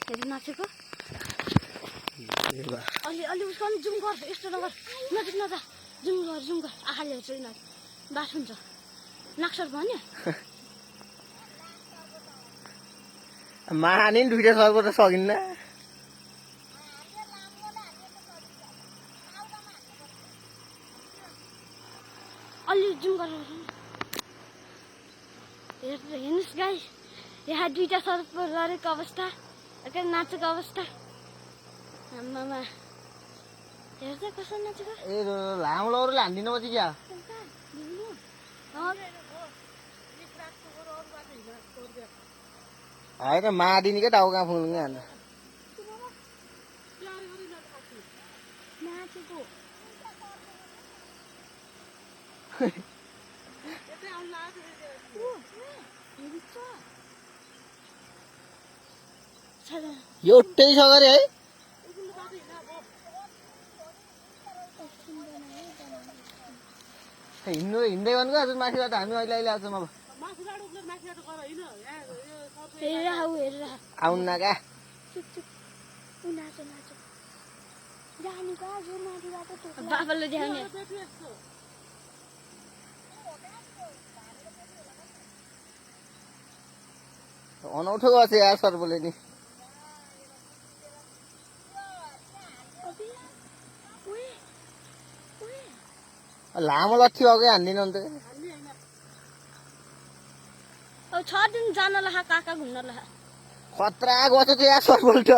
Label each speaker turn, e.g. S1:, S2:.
S1: हेर नाचेको अलि अलि उसको पनि जुम गर यस्तो नगर नजिक नजा जुम गर आँखाले हेर्छ यिनीहरू बास हुन्छ नाक्सर भन्यो
S2: माने नि दुईटा सर्को त सकिन्न
S1: अलि जुम गरेर हेर्नुहोस् गाइस यहाँ दुईटा सर्प गरेको अवस्था नाचेको अवस्था आमामा हेर्दै कसरी नाचेको
S2: ए लामो लौरोले हान्दिनु पछि क्या होइन मादिनी क्या टाउका फुल्नु क्या अन्त
S1: नाचेको
S2: एउटै छ गरे है हिँड्दै गर्नु आज माथिबाट हामी अहिले अहिले आउँछौँ अब आउन्न क्या
S1: बाबाले देखाउने
S2: अनौठो गर्छ यार सर्पले नि लामो लट्ठी अघि हान्दिनु अन्त
S1: 6 दिन जान लहा काका घुम्न लहा
S2: खतरा गर्छ त्यो यार सर्पले त